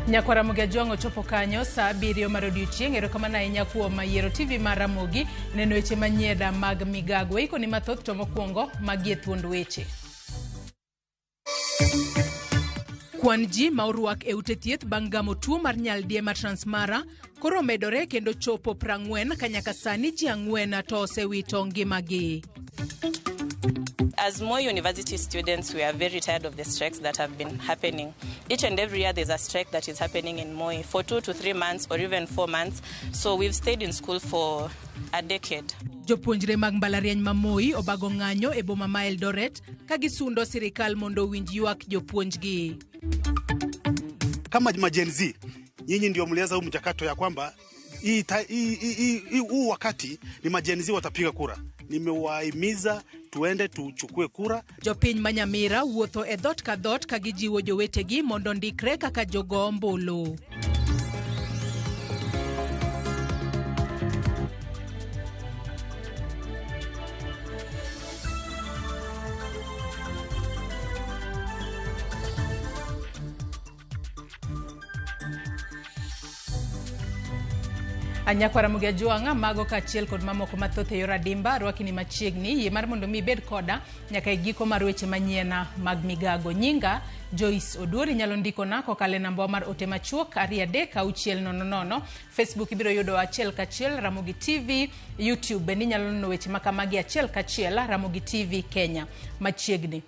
Nyakwara Mugiajuang chopo kanyo sa 7 mar odiochieng'. Erokamano ahinya kuom yiero TV mar Ramogi neno weche manyieda mag migago. Iko ni mathoth to mokwongo magie thuond weche. Kwan ji ma orwak e ute thieth bang' gamo tuo mar nyaldiema Transmara koro medore kendo chopo 40 ka nyaka sani ji 4 to osewito ngimagi. As Moi University students, we are very tired of the strikes that have been happening. Each and every year there's a strike that is happening in Moi for 2 to 3 months or even 4 months. So we've stayed in school for a decade. Jopuonjre mag mbalariany ma Moi obago ng'anyo e boma ma Eldoret ka gisundo sirikal mondo winj ywak jopuonjgi. Kama Gen Z, nyinyi ndio mlianza huu mchakato ya kwamba huu wakati ni Gen Z watapiga kura. Nimewahimiza tuende tuchukue kura. Jopiny Manyamira wuotho e dhot ka dhot ka gijiwo jowetegi mondo ndikre kaka jogo ombulu. Nyakwara Mugiajuang mago kachiel kod mamoko mathoth e yor adimba rwakini machiegni yie mar mondo mi bed koda nyaka e giko mar weche manyiena mag migago. Nyinga Joyce Oduori nyalo ndikona kokale namba mar ote machuok 236000. Facebook ibiro yudo achiel kachiel Ramogi TV, YouTube bende nyalo nono weche makamagi achiel kachiel Ramogi TV Kenya machiegni.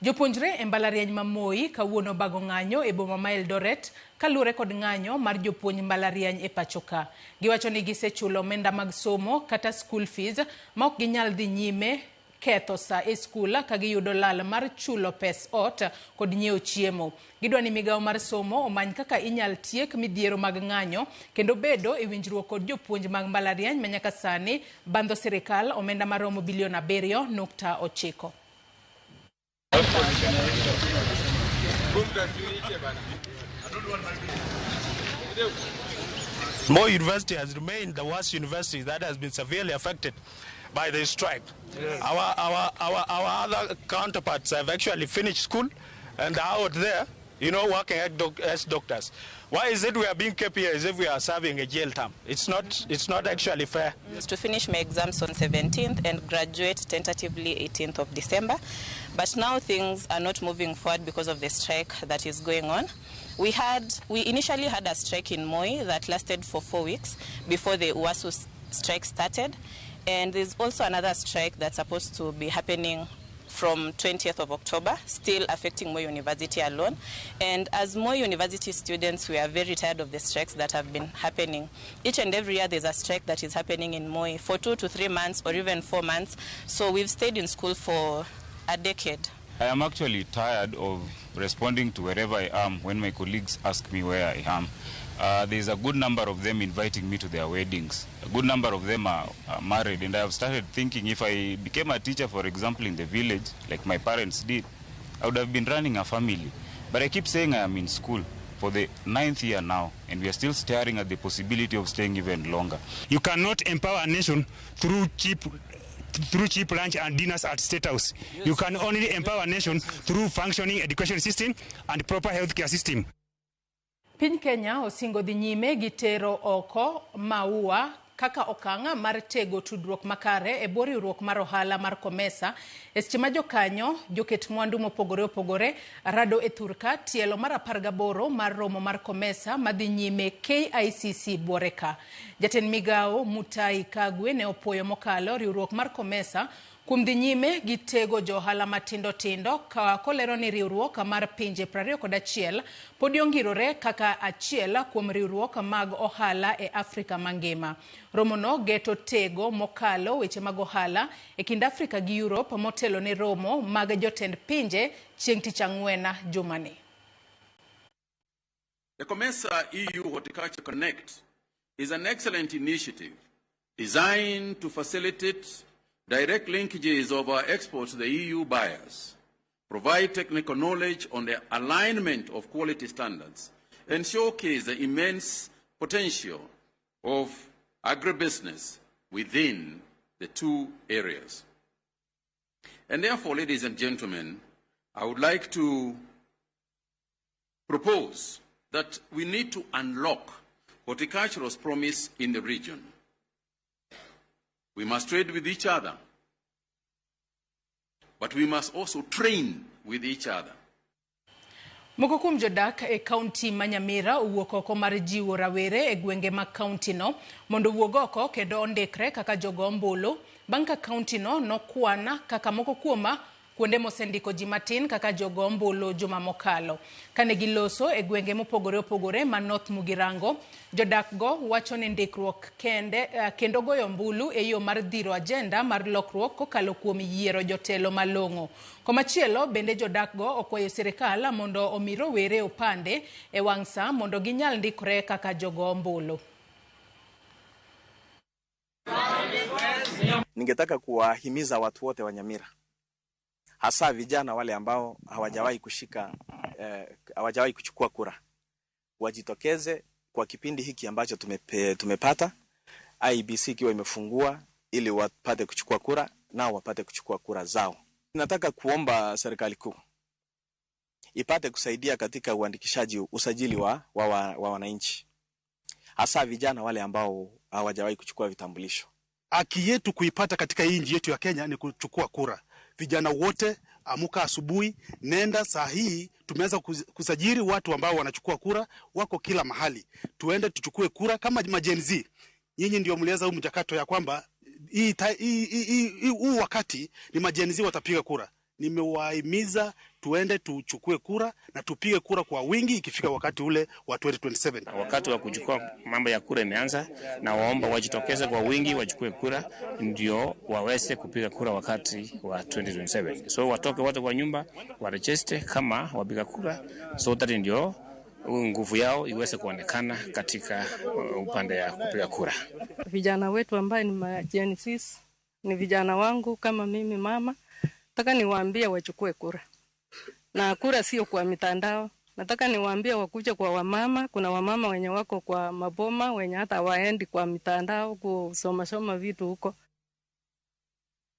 Jopuonjre e mbalariany ma Moi kawuono bago ng'anyo e boma ma Eldoret kalure kod ng'anyo mar jopuonj mbalariany e pachoka. Giwacho ni gisechulo omenda mag somo kata school fees ma ok ginyal dhi nyime ketho sa e skul ka giyudo lal mar chulo pes ot kod nyiewo chiemo. Gidwa ni migawo mar somo omany kaka inyal tiek midhiero mag ng'anyo kendo bedo e winjruok kod jopuonj mag mbalariany ma nyaka sani bandho sirikal omenda maromo bilion 7.9. Moi University has remained the worst university that has been severely affected by the strike. Yes. Our other counterparts have actually finished school and are out there, working as doctors. Why is it we are being kept here as if we are serving a jail term? It's not actually fair. To finish my exams on 17th and graduate tentatively 18th of December. But now things are not moving forward because of the strike that is going on. We initially had a strike in Moi that lasted for 4 weeks before the UASU strike started. And there's also another strike that's supposed to be happening from 20th of October, still affecting Moi University alone. And as Moi University students, we are very tired of the strikes that have been happening. Each and every year there's a strike that is happening in Moi for 2 to 3 months or even 4 months. So we've stayed in school for a decade. I am actually tired of responding to wherever I am when my colleagues ask me where I am. There's a good number of them inviting me to their weddings. A good number of them are married, and I have started thinking if I became a teacher, for example, in the village, like my parents did, I would have been running a family. But I keep saying I am in school for the 9th year now, and we are still staring at the possibility of staying even longer. You cannot empower a nation through cheap lunch and dinners at State House. Yes. You can only empower a nation through functioning education system and proper healthcare system. Piny Kenya osingo dhi nyime gi tero oko maua kaka okanga mar tego tudruok makare e bor riwruok mar ohala mar Comesa. Seche ma jokanyo joket mwandu mopogore opogore rado e thurka tielo mar 18 mar romo mar Comesa madhi nyime KICC Boreka. Jatend migawo Mutai Kagwe ne opoyo mokalo riwruok mar Comesa kuom dhi nyime gi tego johala matindo tindo kolero ni riwruok mar pinje 21 pod ongirore kaka achiel kuom riwruok mag ohala e Afrika mangima. Romono geto tego mokalo weche mag ohala e kind Afrika gi Europe motelo ne romo mag jotend pinje chieng' tich ang'wen jumani. The Comesa EU Horticulture Connect is an excellent initiative designed to facilitate direct linkages of our exports to the EU buyers, provide technical knowledge on the alignment of quality standards, and showcase the immense potential of agribusiness within the two areas. And therefore, ladies and gentlemen, I would like to propose that we need to unlock horticulture's promise in the region. We must trade with each other, but we must also train with each other. Moko kuom jodak e kaunti ma Nyamira owuok oko mar jiwo rawere e gwenge mag kaunti no mondo wuog oko kendo ondikre kaka jogo ombulu bang' ka kaunti no nokwana kaka moko kuoma kuonde mosendiko ji matin kaka jogo ombulu juma mokalo. Kane giloso e gwenge mopogore opogore ma North Mugirango, jodak go wacho ni ndikruok kendo goyo ombulu e yo mar dhiro agenda mar lokruok kokalo kuom yiero jotelo malong'o. Komachielo bende jodak go okwayo sirikal mondo omi rowere opande e wang' sa mondo ginyal ndikore kaka jogo ombulu. Ningetaka kuwahimiza watu wote wa Nyamira, hasa vijana wale ambao hawajawahi kuchukua kura, wajitokeze kwa kipindi hiki ambacho tumepata IEBC ikiwa imefungua ili wapate kuchukua kura nao wapate kuchukua kura zao. Nataka kuomba serikali kuu ipate kusaidia katika uandikishaji, usajili wa wananchi, hasa vijana wale ambao hawajawahi kuchukua vitambulisho. Haki yetu kuipata katika hii nchi yetu ya Kenya ni kuchukua kura. Vijana wote amuka asubuhi, nenda saa hii tumeanza kusajili watu ambao wanachukua kura, wako kila mahali. Tuende tuchukue kura kama majenzi. Nyinyi ndio mlianza huu mchakato ya kwamba huu wakati ni majenzi watapiga kura. Nimewahimiza tuende tuchukue kura na tupige kura kwa wingi ikifika wakati ule wa 2027. Wakati wa kuchukua mambo ya kura imeanza, na waomba wajitokeze kwa wingi wachukue kura ndio waweze kupiga kura wakati wa 2027. So watoke wote kwa nyumba, waregister kama wapiga kura, so that ndio nguvu yao iweze kuonekana katika upande ya kupiga kura. Vijana wetu ambao ni majensis, ni vijana wangu kama mimi mama, nataka niwaambie wachukue kura. Na kura sio kwa mitandao. Nataka niwaambie wakuje kwa wamama. Kuna wamama wenye wako kwa maboma, wenye hata waendi kwa mitandao kusoma vitu huko.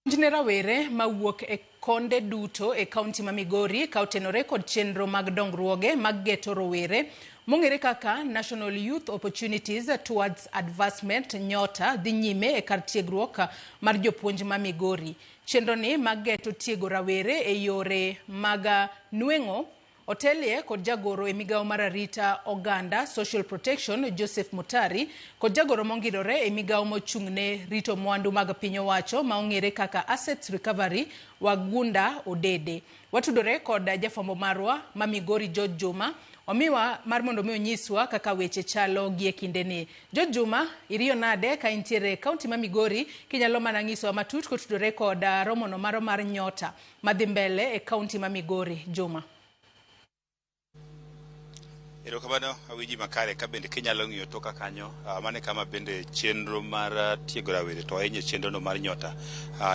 Injinera were mawuok e konde duto e kaunti ma Migori kautenore kod chenro mag dongruoge mag geto rowere mong'ere kaka National Youth Opportunities Towards Advancement Nyota dhi nyime e kar tiegruok mar jopuonj ma Migori. Chenro ni mag geto tiego rawere e yore mag nweng'o otelie kod jagoro e migao mar arita oganda Social Protection Joseph Mutari kod jagoro mongirore e migao mochung'ne rito mwandu mag piny owacho ma ong'ere kaka Assets Recovery Wagunda Odede. Watudore kod jafwambo marwa ma Migori George Juma omiwa mar mondo mi onyiswa kaka weche chalo gie kindeni. George Juma, iriyo nade ka intiere kaunti ma Migori kinyalo mana nyisowa matut kotudore kod romono maro mar Nyota madhi mbele e kaunti ma Migori. Juma. Erokamano awinji makare ka bende kinyalo ng'iyo toka kanyo mane kama bende chenro mar tiego rawere to ahinya chenro no mar Nyota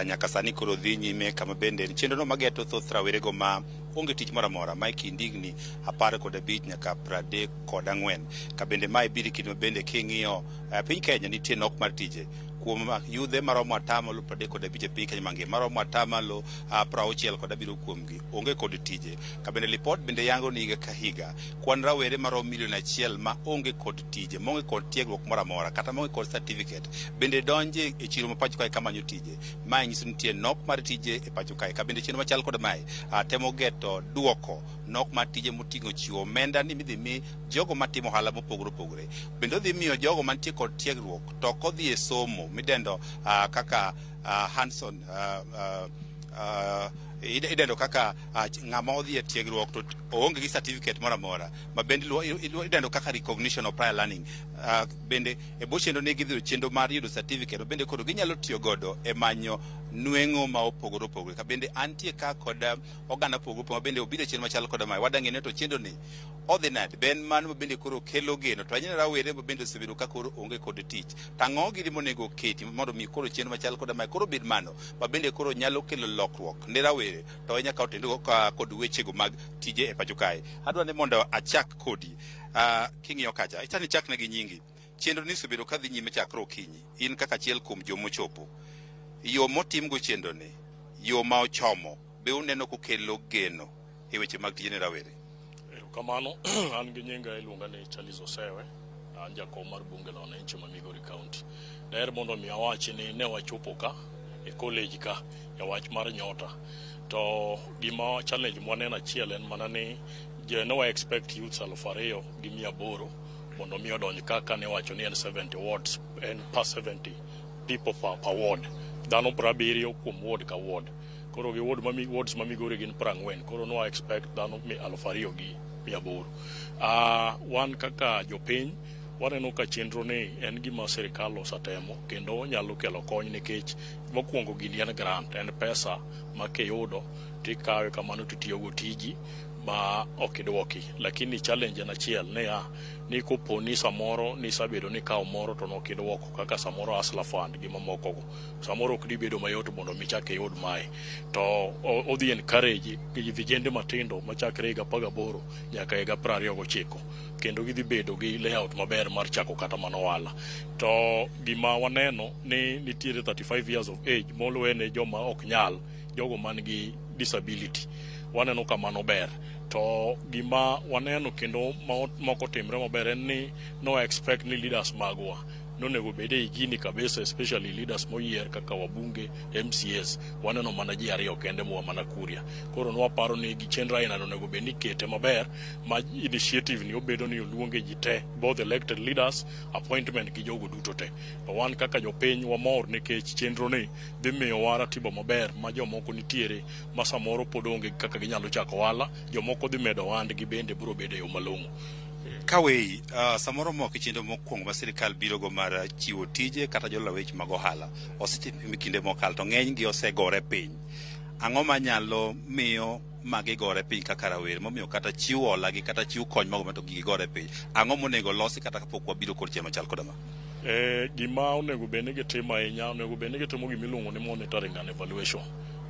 nyaka sani koro dhi nyime kama bende chenro no mageto thoth rawere go ma onge tich moro amora ma kindigni 15 nyaka 34 ka bende mae biri kino bende king'iyo piny Kenya nitie nok mar tije kuom yudhe maromo 35 e piny Kenya mangima maromo 67 kuomgi onge kod tije. Ka bende lipot bende yango ni higa ka higa kwan rawere maromo 1,000,000 ma onge kod tije, monge kod tiegruok moro amora kata monge kod certificate bende donje e chiro ma pacho kae kamanyo tije. Mae nyiso nitie nok mar tije e pacho kae. Ka bende chenro machal kod mae temo geto duoko nok mar tije moting'o chiwo omenda ni midhi mi jogo matimo ohala mopogore opogore. Bende odhi miyo jogo mantie kod tiegruok to kodhi e somo midendo kaka Hanson idendo kaka ng'ama odhi e tiegruok to oonge gi certificate moro amora ma bende idendo kaka recognition of prior learning. Bende e bwo chenro ne gidhiro chenro mar yudo certificate bende koro ginyalo tiyo godo e manyo nweng'o ma opogore opogore. Ka bende antie ka kod oganda opogore bende obiro chenro machal kod mae wadang'e ne to chenro ni odhi nade ben mano bende koro kelo geno to anyina rawere bende osebedo ka koro onge kod tich. Tang'o gidi monego keti mondo mi koro chenro machal kod mae koro bed mano ma bende koro nyalo kelo lokruok ne rawere to nyaka otendo kod wechego mag tije e pacho kae. Adwa ne mondo achak kodi king'iyo kacha itani chakne gi nyingi chenro ni osebedo ka dhi nyime chakre okinyi in kaka achiel kuom jomochopo yo motim go chenro ni yo ma ochomo be uneno kokelo geno e weche mag tije ne rawere. Kamano an gi nyinga iluonga ni Chalizo Sewe, an jakom mar bunge la wananchi ma Migori County. Daher mondo mi awachi ni ne wachopo ka e college ka e wach mar Nyota. To gima challenge mwaneno achiel en mana ni ne wa expect youths 2,800 mondo mi odonj ka ne wacho ni en 70 wards en per 70 people per ward. Dhano 70 kuom ward ka ward. Koro gi wards ma Migori gin 40. Koro no expect dhano 2,800. Wan kaka jopiny waneno ka chenro ni en gima sirikal osetemo kendo nyalo kelo kony nikech mokwongo gini en grant, en pesa ma kiyudo tikawe kamano titiyogo tiji ma okidwoki. Lakini challenge en achiel ni koponi samoro nisabedo ni kawo moro to nokidwoko kaka samoro Hustler Fund gi mamokogo. Samoro ok dibedo mayot mondo michak iyud mae. To odhi encourage vijende matindo machakre higa 18 nyaka higa 29 kendo gidhi bedo gi layout maber mar chako kata mana ohala. To gima waneno ni nitiere 35 years of age moluwene joma ok nyal, jogo man gi disability. Waneno kamano ber. To gima waneno kendo moko timre maber en ni no expect ni leaders magwa nonego bede igini kabisa, especially leaders moyier kaka wabunge, MCAs. Waneno mana ji ariyo kende mwa mana Kuria. Koro nwaparo ni gichenra ina nonego beni kete maber ma initiative ni obedo ni oluonge ji te, both elected leaders, appointment gi jogo duto te. To wan kaka jopiny wamor nikech chenro ni dhi miyo wa ratiba maber ma jomoko nitiere ma samoro pod onge kaka ginyalo chako ohala, jomoko dhi medo ohandgi bende biro bedo yo malong'o. Kawei, samoro moko chenro mokwongo ma sirikal biro go mar chiwo tije kata jolawech mag ohala osetimo kinde mokalo to ng'eny gi osegore piny. Ang'o manyalo miyo magigore piny kaka rawere momiyo kata chiwo hola gi kata chiwo kony mago to gigore piny? Ang'o monego losi kata kapok wabiro kod chiemo chal kodama? Gima onego bed ni gitimo ahinya, onego bed ni gitimo gimiluongo ni monitoring and evaluation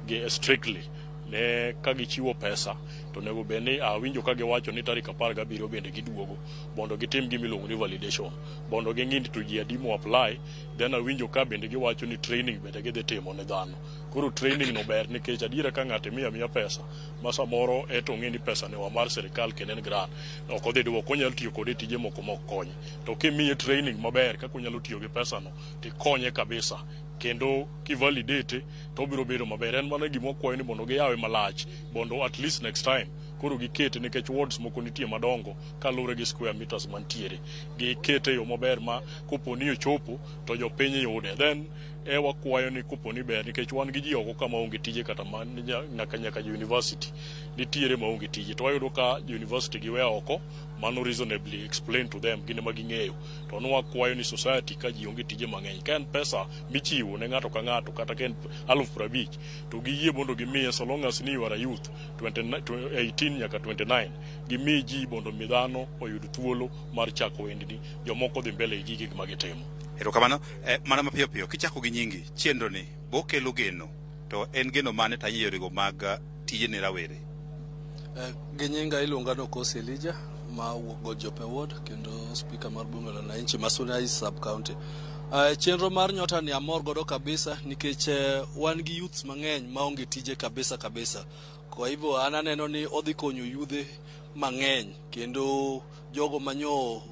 gi strictly ne ka gichiwo pesa to nego bed ni awinjo ka giwacho ni tarik 17 bende giduogo mondo gitim gimiluongo ni validation mondo ging'i ni to ji adi mo apply, then awinjo ka bende giwacho ni training bende gidhi timo ne dhano. Koro training no ber nikech adiera ka ng'ato miya pesa ma samoro eto ng'e ni pesa ne wa mar sirikal kendo en grant ok odhi duoko, onyalo tiyo kode tije moko konye. To kimiye training maber kaka onyalo tiyo gi pesa no tikonye kabisa kendo kivalidate to biro bedo maber. En mana gima okwayo ni mondo giyawe malach mondo at least next time koro gikete nikech wards moko nitie madongo kalure gi square meters mantiere, gikete yo maber ma koponi ochopo to jopiny yude. Then wakwayo ni koponi ber nikech wan gi ji oko kama onge tije kata nyaka university nitiere ma onge tije, to wayudo ka university giweya oko mano reasonably explain to them gine ma ging'eyo. To nwakwayo ni society ka ji onge tije mang'eny, ka en pesa michiwo ne ng'ato ka ng'ato kata ka en 50,000 to giyie mondo gimiye so long as ni you are a youth 18 nyaka 29 gimi ji mondo mi dhano oyud thuolo mar chako wendni, jomoko dhi mbele gi gik ma gitimo. Erokamano, mana mapiyo piyo kichako gi nyingi chenro ni bokelo geno, to en geno mane tanyi yorego mag tije ne rawere? Gi nyinga iluonga no Kosi Elijah ma wuok go Jope Ward kendo speaker mar bunge la wananchi Masuna sub county. Chenro mar Nyota ni amor godo kabisa nikech wan gi youths mang'eny maonge tije kabisa. Kwa hivyo ananeno ni odhi konyo yudhe mang'eny kendo jogo manyo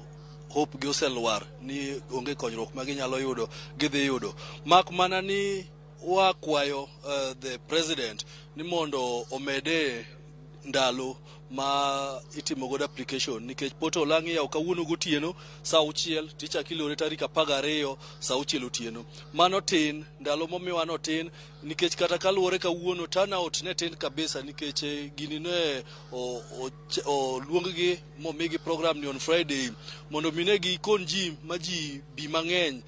hope gi oselwar ni onge konyruok ma ginyalo yudo gidhi yudo. Mak mana ni wakwayo the president ni mondo omede ndalo ma itimo godo application nikech portal lang' iyawo kawuono gotieno saa 6 tichak ilore tarik 12 saa 6 otieno. Mano tin, ndalo momiwa no tin nikech kata kaluwore kawuono turnout ne tin kabisa nikech gini ne luonggi momigi program ni on Friday mondo minegi kon ji ma ji bi mang'eny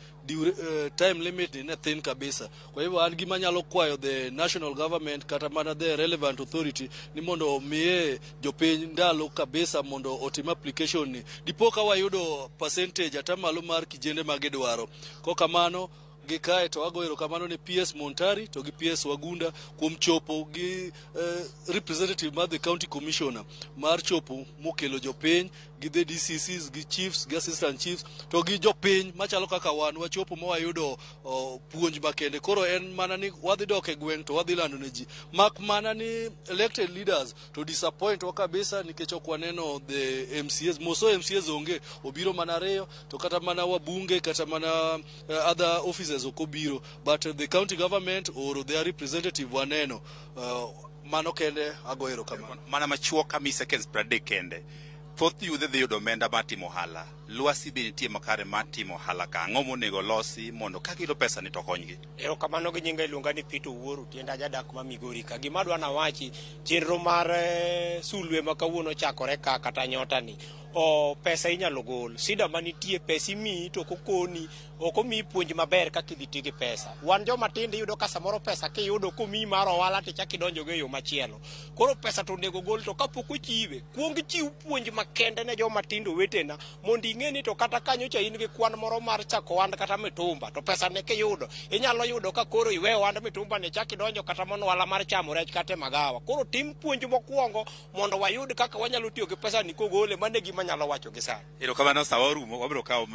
time limit ni ne thin kabisa. Kwa hivyo an gima nyalo kwayo the national government kata mana the relevant authority ni mondo miye jopiny ndalo kabisa mondo otim application ni dipo ka wayudo percentage atamalo mar kijende magidwaro. Kokamano gi kae to ago erokamano ne PS Montari to gi PS Wagunda kuom chopo gi representative mar the county commissioner mar chopo mokelo jopiny gi the DCCs gi chiefs gi assistant chiefs to gi jopiny machalo kaka wan wachopo ma wayudo puonj makende. Koro en mana ni wadhi dok e gweng' to wadhi lando ne ji mak mana ni elected leaders to disappoint wa kabisa nikech ok waneno the MCAs. Moso MCAs onge, obiro mana reyo to kata mana wabunge kata mana other officers okobiro, but the county government or their representative waneno mano kende agoero kama mana machuo kami seconds brade kende thoth yudhe dhi yudo omenda matimo hala. Lwasi be nitie makare matimo hala ka ang'o monego losi mondo ka gilo pesa ni to konygi. Erokamano gi nyinga iluonga ni Peter Wuoru tienda jadak ma Migori ka. Gima dwa na wachi chenro mar sulwe ma kawuono chakore ka kata nyota ni pesa inyalo gol. Sida manitie pesa mi to kokoni okomi puonj maber kaka idhi tigi pesa. Wan joma tinde yudo ka samoro pesa kiyudo komi mar ohala to chak idonjo go yo machielo. Koro pesa to nego gol to kapok ochiwe kuong chiw puonj makende ne joma tindo wetena mondo ing'eni to kata kanyo cha in gi kwan moro mar chako wand kata mitumba to pesa ne kiyudo inyalo yudo ka koro iwe wand mitumba ne chak idonjo kata mono wala mar chamo rech kata magawa. Koro tim puonj mokuongo mondo wayud kaka wanyalo tiyo gi pesa ni kogole mane gima nyalo wacho gi sana. Erokamano sawarumo wabiro kawo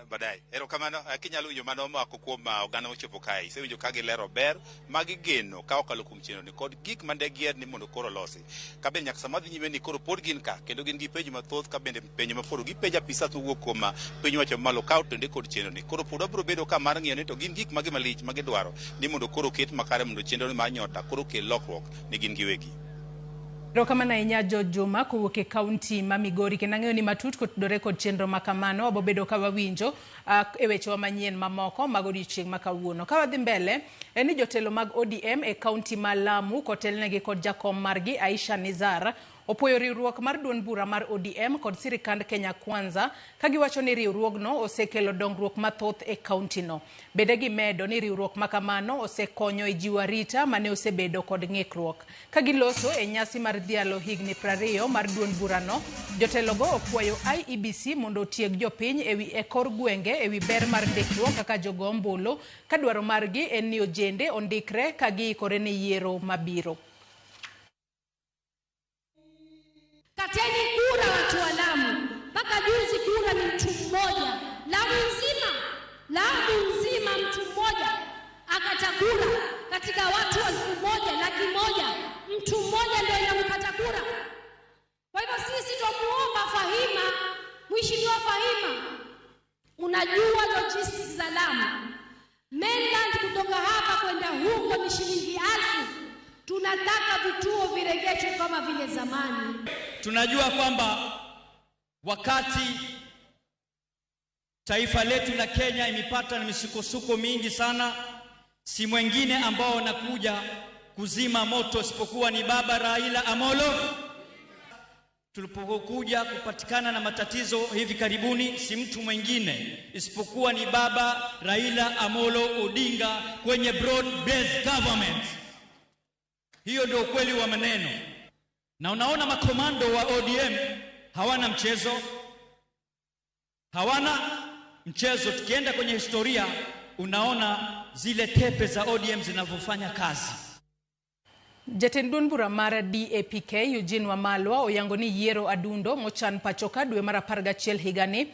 badai. Erokamano kinyalo winjo mano mako kuom oganda mochopo kae. Isewinjo ka gilero ber magi geno ka okalo kuom chenro ni kod gik mande gier ni mondo koro losi. Ka ben nyaka sama dhi nyime ni koro pod gin ka kendo gin gi penjo mathoth ka bende penjo maporo gi penja pisa to wuok kuom penjo wacho malo ka to ndiko kod chenro ni. Koro pod abiro bedo ka mar ng'iyo ni to gin gik magi malich magi dwaro ni mondo koro ket makare mondo chenro ni mar nyota koro kel lokruok ni gin giwegi. Erokamano ahinya George Juma kowuok e kaunti ma Migori. Kendo ang'eyo ni matut kotudore kod chenro makamano wabo bedo ka wawinjo e wechewa manyien mamoko mag odiochieng' ma kawuono. Ka wadhi mbele en ni jotelo mag ODM e kaunti ma Lamu kotelnegi kod jakom margi Aisha Nizar opoyo riwruok mar duond bura mar ODM kod sirikand Kenya Kwanza ka giwacho ni riwruogno osekelo dongruok mathoth e kaunti no. Bende gimedo ni riwruok makamano osekonyo e jiwo arita mane osebedo kod ng'ikruok. Ka giloso e nyasi mar dhialo higni 20 mar duond bura no, jotelogo okwayo IEBC mondo otieg jopiny e kor gwenge ewi ber mar ndikruok kaka jogo ombulu ka dwaro margi en ni ojende ondikre ka giikore ne yiero mabiro. Kateni kura watu wa Lamu. Mpaka juzi kura ni mtu mmoja. Lamu nzima mtu mmoja akata kura katika watu 1,100,000. Mtu mmoja ndio inamkata kura. Kwa hivyo sisi tumuomba Fahima, Mheshimiwa Fahima, unajua logistics za Lamu. Mainland kutoka hapa kwenda huko ni shilingi 1000. Tunataka vituo viregeshwe kama vile zamani. Tunajua kwamba wakati taifa letu la Kenya imepata na misukosuko mingi sana, si mwingine ambao wanakuja kuzima moto isipokuwa ni baba Raila Amolo. Tulipokuja kupatikana na matatizo hivi karibuni, si mtu mwingine isipokuwa ni baba Raila Amolo Odinga kwenye broad based government. Hiyo ndio ukweli wa maneno. Na unaona makomando wa ODM hawana mchezo. Tukienda kwenye historia unaona zile tepe za ODM zinavyofanya kazi. Jatend duond bura mar DAPK Eugene Wamalwa oyango ni yiero adundo mochan pachoka dwe mar 11 higani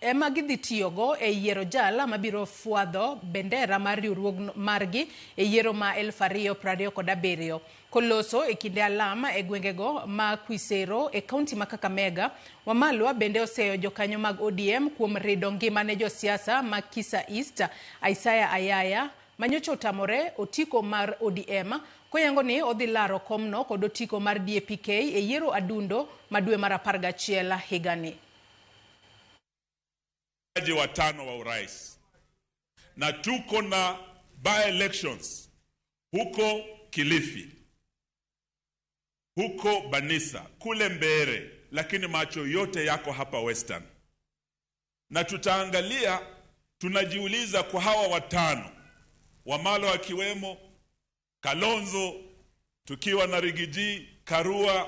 ema gidhi tiyogo e yiero jala mabiro fwadho bendera mar riwruog margi e yiero ma 2027 koloso e kinde alama e gwengego ma Kwisero e kaunti ma Kakamega. Wamalwa bende oseyo jokanyo mag ODM kuom rido ngimane josiasa ma Kisa East Isaiah Ayaya manyocho tamore otiko mar ODM koyango ni odhi laro komno kod otiko mar DAPK e yiero adundo madwe mar 11 higani. Watano wa urais na tuko na by elections huko Kilifi, huko Banisa, kule Mbere, lakini macho yote yako hapa Western. Na tutaangalia, tunajiuliza kwa hawa watano, Wamalwa akiwemo, Kalonzo, tukiwa na Rigiji, Karua,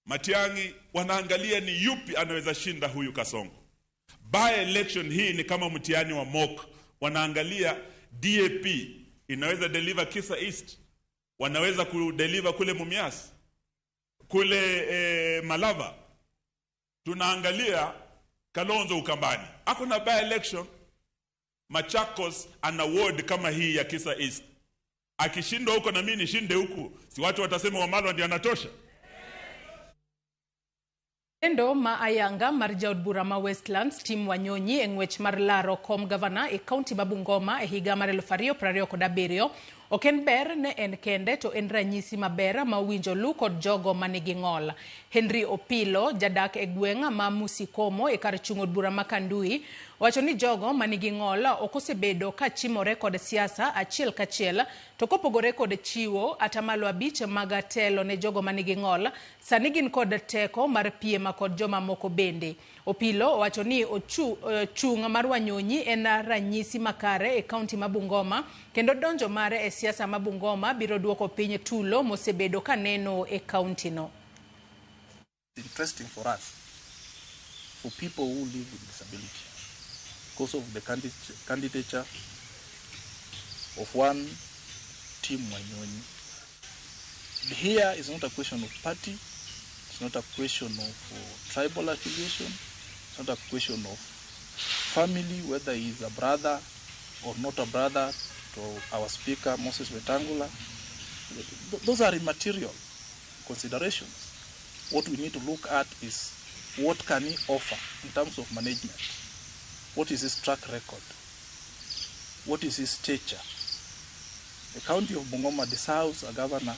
Matiang'i, wanaangalia ni yupi anaweza shinda huyu Kasongo. By election hii ni kama mtihani wa mock wanaangalia DAP inaweza deliver Kisa East, wanaweza kudeliver kule Mumias, kule Malava. Tunaangalia Kalonzo Ukambani, ako na by election. Machakos ana ward kama hii ya Kisa East. Akishindwa huko na mimi nishinde huku, si watu watasema Wamalwa ndiye anatosha? Endo ma ayanga mar jaod bura ma Westlands Tim Wanyonyi engwech mar laro kom governor e county ma Bungoma e higa mar 2027 oken ber ne en kende to en ranyisi mabera ma winjo lu kod jogo manigi ng'ol. Henry Opilo jadak e gwenga ma Musikomo e kar chung'od bura ma Kandui wacho ni jogo manigi ng'ol okosebedo ka chimore kod siasa achiel kachiel to kopogore kod chiwo atamalo abich magatelo ne jogo manigi ng'ol sani gin kod teko mar piema kod joma moko bende. Opilo wacho ni chung mar Wanyonyi en ranyisi makare e county ma Bungoma kendo donjo mare e siasa ma Bungoma biro duoko piny tulo mosebedo kaneno e county no. Interesting for us, for people who live with disability, because of the candidature of one Tim Wanyonyi. Here is not a question of party, it's not a question of tribal affiliation, it's not a question of family, whether he is a brother or not a brother to our speaker, Moses Wetangula. Those are immaterial considerations. What we need to look at is what can he offer in terms of management. What is his track record? What is his stature? The county of Bungoma deserves a governor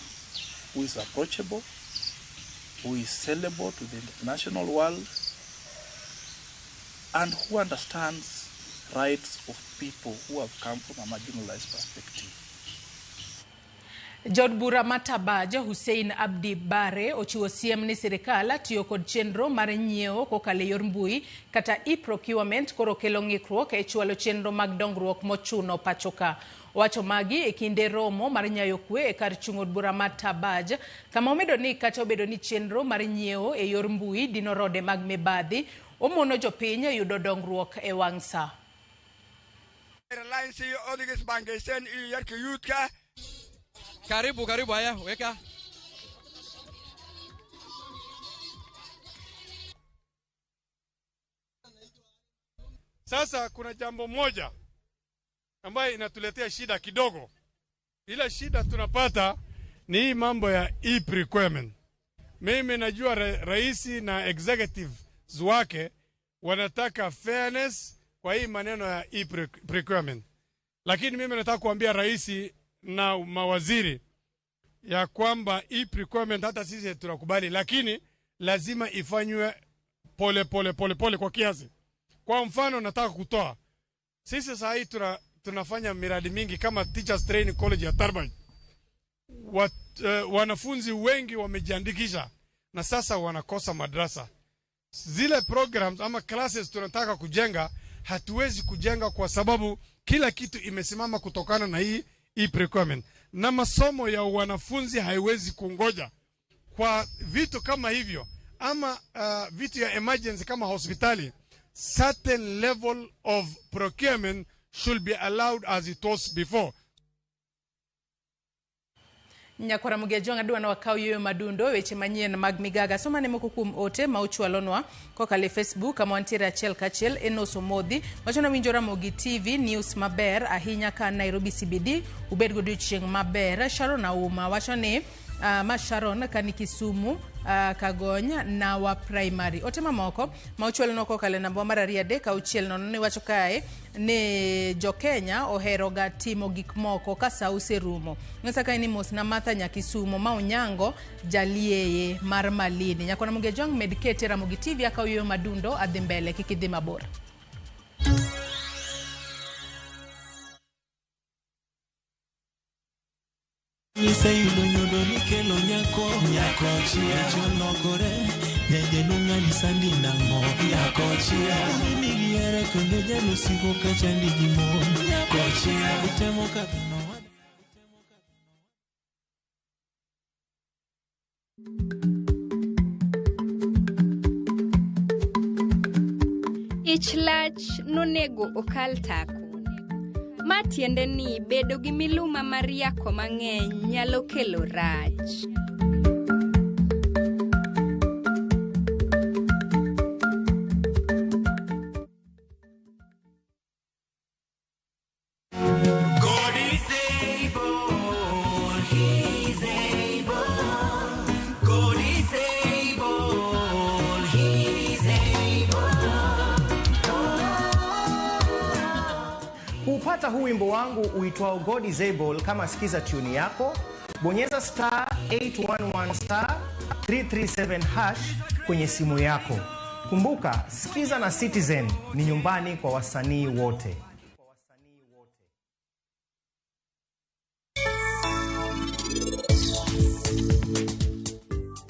who is approachable, who is sellable to the international world, and who understands rights of people who have come from a marginalized perspective. Jod bura Matabaja Hussein Abdi Bare ochiwo siem ni sirikala tiyo kod chenro mar nyiewo kokalo yor mbui kata e-procurement koro kelo ng'ikruok e chwalo chenro mag dongruok mochuno pachoka. Wacho magi e kinde romo mar nyayo kwe e kar chung'od bura Matabaja kama omedo ni kata obedo ni chenro mar nyiewo e yor mbui dino rode mag mibadhi omono jopiny yudo dongruok e wang' sa. Karibu haya, weka. Sasa kuna jambo moja ambayo inatuletea shida kidogo. Ila shida tunapata ni hii mambo ya e-procurement. Mimi najua raisi na executives wake wanataka fairness kwa hii maneno ya e-procurement. Lakini mimi nataka kuambia raisi na mawaziri ya kwamba e-procurement hata sisi tunakubali, lakini lazima ifanywe pole kwa kiasi. Kwa mfano nataka kutoa, sisi sasa hii tunafanya miradi mingi kama Teachers Training College ya Tarbaj. Wanafunzi wengi wamejiandikisha na sasa wanakosa madrasa. Zile programs ama classes tunataka kujenga hatuwezi kujenga kwa sababu kila kitu imesimama kutokana na hii e-procurement. Na masomo ya wanafunzi haiwezi kungoja. Kwa vitu kama hivyo ama vitu ya emergency kama hospitali, certain level of procurement should be allowed as it was before. Nyakwara Mugejonga duwa na wakau yoyo madundo weche manyien mag migaga soma ne moko kuom ote ma ochwalonwa kokale Facebook kama wantiere achiel kachiel Enoso Modhi wachona winjora Mogi TV news maber ahinya ka Nairobi CBD ubed godiochieng' maber. Sharon Auma wachone ma Sharon kani Kisumu Kagonya na wa primary otema moko ma ochwalno kokale namba mar 3 ni wacho kae ne jo Kenya ohero ga timo gik moko ka sause rumo ng'esa kae ni mos na Martha Nyakisumo ma Onyango Jalieye mar Malini. Nyakona Mugejong medikete Ramogi TV aka uyo madundo adhi mbele kikidhi mabor. Isayudo nyodo nikelo nyako chia chonokore nyeje lunga ni sandi nango nyako chia mimi giere kende jalo siko kachandi gimo nyako chia utemo kapino. Ich lach nonego okal tako Matiende ni bedo gi miluma mar yako mang'eny nyalo kelo rach. Kupata huu wimbo wangu uitwao God is Able, kama sikiza tune yako, bonyeza *811 337 hash kwenye simu yako. Kumbuka, Sikiza na Citizen ni nyumbani kwa wasanii wote.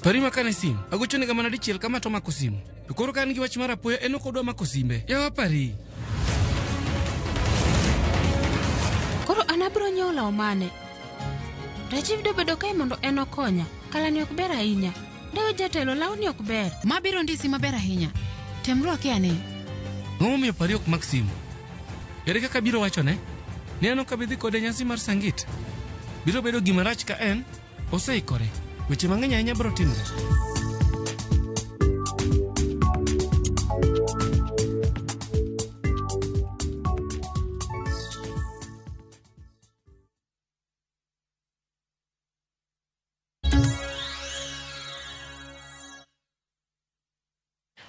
Parima kanesim, agochone kama nadichiel kama to makosimu. Koro kan gi wach mara poyo enoko dwa makosimbe. Yawa pari. Koro anabro nyola omane. Rajiv do bedo kae mondo eno konya. Kalani ok ber ahinya. Dewe jatelo lawni ok ber. Mabiro ndisi maber ahinya. Temruok ane. Ngomo miyo pari ok maksimu. Ere kaka biro wachone? Ni ano kabidhi kode nyasi mar sangit. Biro bedo gima rach ka en oseikore. Weche mang'eny ahinya biro timore.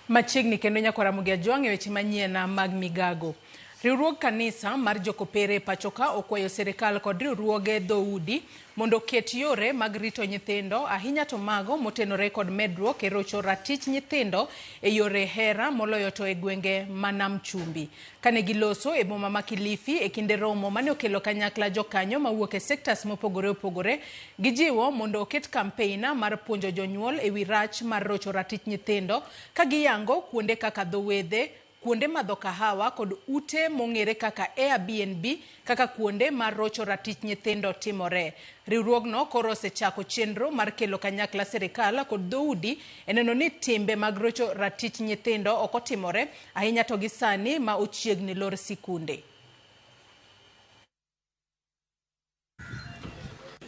Machiegni kendo nyakwara Mugia Jwang' weche manyien mag migago. Riwruog kanisa mar jokopere pachoka okwayo serikal kod riwruoge dhoudi mondo ket yore mag rito nyithindo, ahinya to mago motenore kod medruok e rocho ratich nyithindo e yore hera moloyo to e gwenge manam chumbi. Kane giloso e boma ma Kilifi e kinde romo mane okelo kanyakla jokanyo mawuok e sectors mopogore opogore, gijiwo mondo oket kampeina mar puonjo jonyuol e wi rach mar rocho ratich nyithindo ka giyango kuonde kaka dhowedhe, kuonde madho kahawa kod ute mong'ere kaka Airbnb kaka kuonde mar rocho ratich nyithindo timore. Riwruogno koro osechako chenro mar kelo kanyakla serikal kod dhoudi eneno ni timbe mag rocho ratich nyithindo ok otimore, ahinya to gisani ma ochiegni lor sikunde.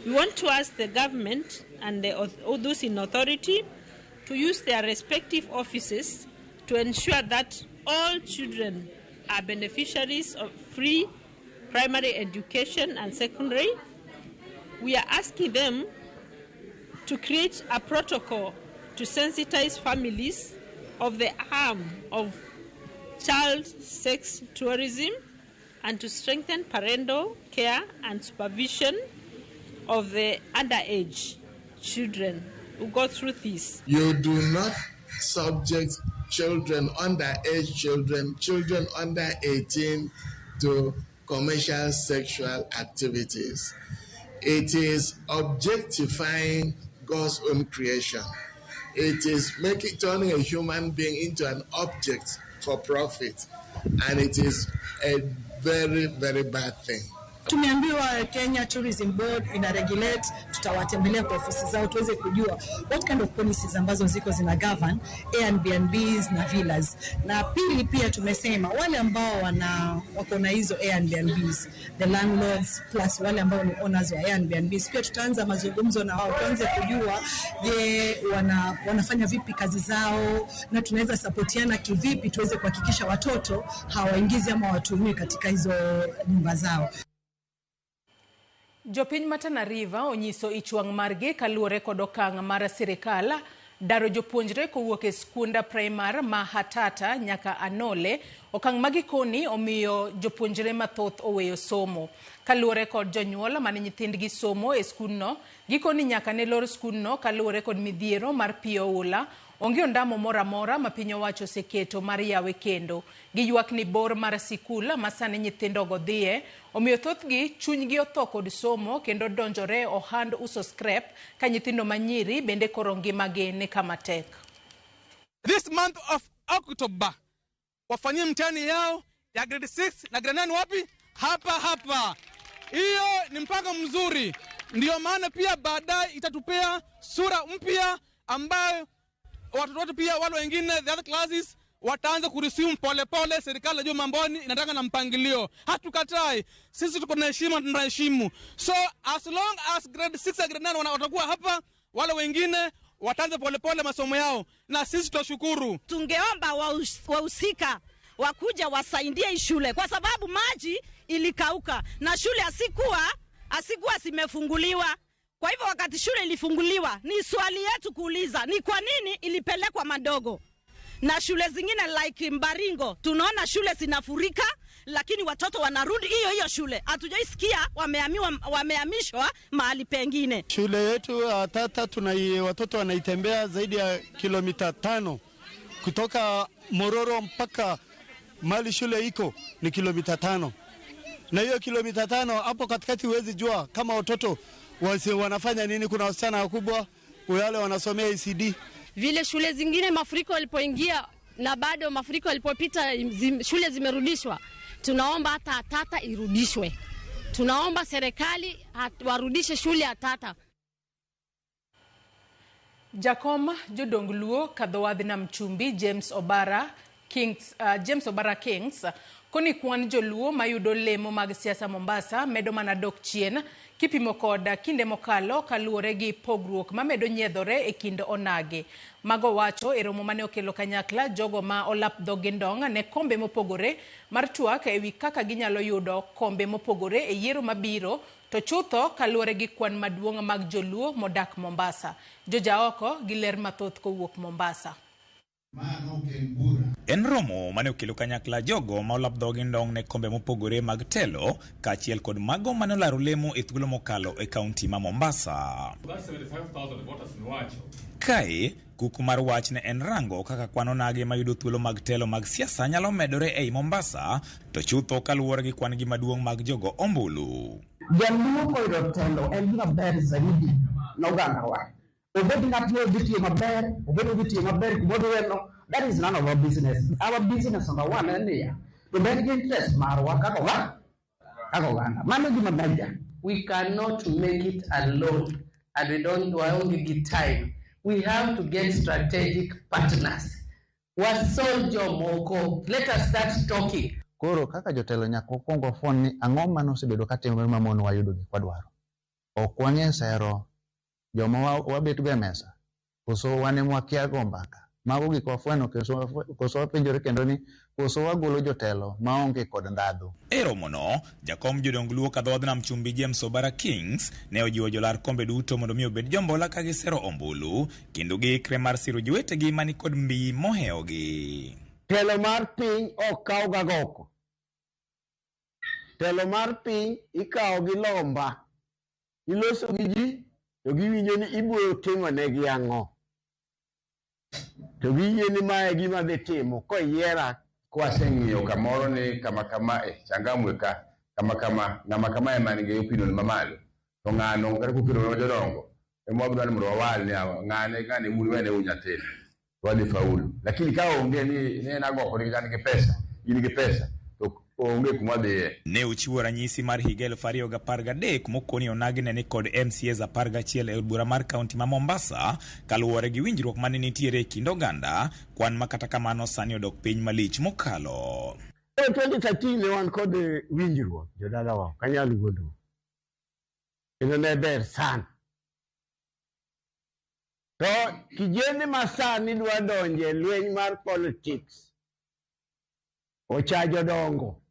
We want to ask the government and those in authority to use their respective offices to ensure that all children are beneficiaries of free primary education and secondary. We are asking them to create a protocol to sensitize families of the harm of child sex tourism and to strengthen parental care and supervision of the underage children who go through this. You do not subject children, underage children, children under 18 to commercial sexual activities. It is objectifying God's own creation. It is turning a human being into an object for profit, and it is a very, very bad thing. Tumeambiwa Kenya Tourism Board ina regulate, tutawatembelea kwa ofisi zao tuweze kujua what kind of policies ambazo ziko zina govern Airbnbs na villas. Na pili pia tumesema wale ambao wako na hizo Airbnbs, the landlords plus wale ambao ni owners wa Airbnbs, pia tutaanza mazungumzo na wao tuanze kujua wanafanya vipi kazi zao na tunaweza supportiana kivipi tuweze kuhakikisha watoto hawaingizi ama watumii katika hizo nyumba zao. Jopiny ma Tana River onyiso ichwang' margi kaluwore kod okang' mar sirikal daro jopuonjre kowuok e skunda primar ma Hatata nyaka Anole. Okang' magikoni omiyo jopuonjre mathoth oweyo somo. Kaluwore kod jonyuol mane nyithindgi somo e skundno, gikoni nyaka ne lor skundno kaluwore kod midhiero mar pi oula. Onge ondamo mora mora ma piny owacho oseketo mar yawe kendo. Giywak ni bor mar sikul ma sani nyithindo go dhiye, omiyo thothgi chunygi otho kod somo kendo donjore ohand uso scrap ka nyithindo manyiri bende koro ngimagi ni kama tek. This month of October wafanyie mtihani yao ya grade 6 na grade 9 wapi? Hapa. Hiyo ni mpango mzuri. Ndio maana pia baadaye itatupea sura mpya ambayo watoto wetu pia wale wengine the other classes wataanza kuresume pole pole. Serikali najua mamboni inataka na mpangilio, hatukatai. Sisi tuko na heshima, tunaheshimu. So as long as grade 6 na grade 9 watakuwa hapa, wale wengine wataanza pole pole masomo yao, na sisi tutashukuru. Tungeomba wahusika wakuja wasaidie shule, kwa sababu maji ilikauka na shule asikuwa zimefunguliwa. Kwa hivyo wakati shule ilifunguliwa, ni swali yetu kuuliza ni kwa nini ilipelekwa Madogo na shule zingine like Mbaringo tunaona shule zinafurika, lakini watoto wanarudi hiyo shule. Hatujaisikia wamehamishwa mahali pengine. Shule yetu Tata watoto wanaitembea zaidi ya kilomita 5 kutoka Mororo mpaka mali shule iko ni kilomita 5. Na hiyo kilomita 5 hapo katikati huwezi jua kama watoto wanafanya nini. Kuna wasichana wakubwa wale wanasomea ECD. Vile shule zingine mafuriko yalipoingia na bado mafuriko yalipopita shule zimerudishwa. Tunaomba hata Tata irudishwe. Tunaomba serikali warudishe shule ya Tata. Jakom jodongluo kadhowadhi na mchumbi James Obara Kings koni kwan joluo mayudo lemo mag siasa Mombasa medo mana dok chien kipimo koda kinde mokalo kaluore gi pogruok mamedo nyiedhore e kind onage. Mago wacho e romo mane okelo kanyakla jogo ma olap dhogindong ne kombe mopogore mar twak ewi kaka ginyalo yudo kombe mopogore e yiero mabiro, to chutho kaluore gi kwan maduong' mag joluo modak Mombasa. Joja oko giler mathoth kowuok Mombasa. En romo mane okelo kanyakla jogo ma olap dhogindong ne kombe mopogore mag telo kaachiel kod mago mane olaro lemo e thuolo mokalo e kaunti ma Mombasa. Kae kuku mar wach ne en rango kaka kwan onage mayudo thuolo mag telo mag siasa nyalo medore ei Mombasa, to chutho kaluwore gi kwan gi maduong' mag jogo ombulu. Jaluo koyudo telo en gima ber zaidi na oganda wa. Obedi ng'atno dhitiyo maber, obedi dhitiyo maber kumodweno. That is none of our business. Our business number one en niya, to ber gi interest marwa kaka oganda. Mano gima ber. We cannot make it alone, and we don't only get time. We have to get strategic partners. Wasol jomoko. Let us start talking. Koro kaka jotelo nyaka kwongo fon ni ang'o mano osebedo katimore ma mon wayudo gik wadwaro. Ok wang'e sero joma wabet go e mesa. Koso wane mwakia go mbaka. Mago gik wafweno koso wapenjore kendo ni koso wagolo jotelo maonge kod ndadhu. E romono, jakom jodongluo kadhodh na mchumbi James Obara Kings ne ojiwo jolar kombe duto mondo mi obed jombola ka gisero ombulu kendo giikre mar siro jowetegi mani kod mbii mohewogi. Telo mar piny ok kaw gagoko. Telo mar piny ikaw gi lomba. Iloso gi ji to giwinjo ni ibiro timo negi ang'o. To giwinjo ni mae gima dhi timo koyiera. Kwaseng'iyo kamoro ni kama Changamwe ka ng'ama kama ema nigi opinion mamalo. To ng'ano kata kukiro jodongo ema wabiro ni mondo wawal ni ng'ane mulu wene unyatelo. Wadi faulu. Lakini ka onge ni en agoko ni nigi pesa, in gi pesa to onge kuma dhiye. Ne ochiwo ranyisi mar higa 2013 mokoni onagi ne kod MCAs 11 e bura mar kaunti ma Mombasa kaluwore gi winjruok mane nitiere e kind oganda, kwan makata kamano sani odok piny malich mokalo. 2013 ne wan kod winjruok jodalawa kanyalo godo. Ino ne ber sana. To kijeni masani dwa donje lweny mar politics. Ochajo dongo.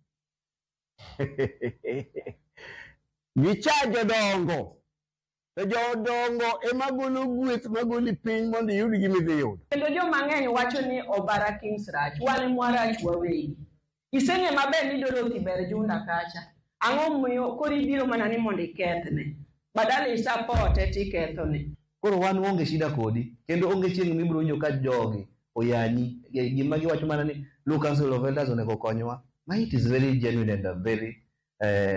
Gichajo dongo. To jodongo ema golo gweth magoli piny mondo yud gimidhi yudo. Kendo joma ng'eny wacho ni Obara Kings rach, wan mwarach wawegi. Iseng'e maber ni Dorothy ber junda kacha. Ang'o moyo koro ibiro mana ni mondo ikethne. Badala isapote tikethone. Koro wan onge shida kodi, kendo onge chieng' mibiro winjo ka jogi oyani gima giwacho mana ni Local Council of Elders onego konywa. Ma it is very genuine and a very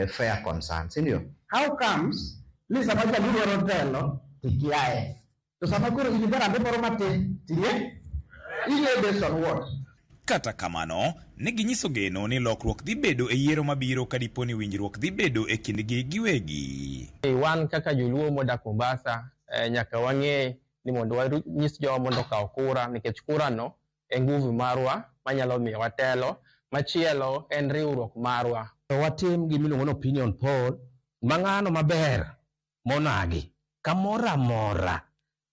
fair concern, sindio? How comes ni sama jadwaro telo tikiae? To sama koro ibara ande paro matin, tiye? Ile based on what? Kata kamano, ne ginyiso geno ni lokruok dhi bedo e yiero mabiro kadiponi winjruok dhi bedo e kindgi giwegi. Wan kaka joluo modak Mombasa nyaka wang'e ni mondo wanyis jowa mondo kaw kura, nikech kura no e nguvu marwa manyalo miyo watelo. Machielo en riwruok marwa. Watim gimiluongo ni opinion poll mang'ano maber monagi kamora mora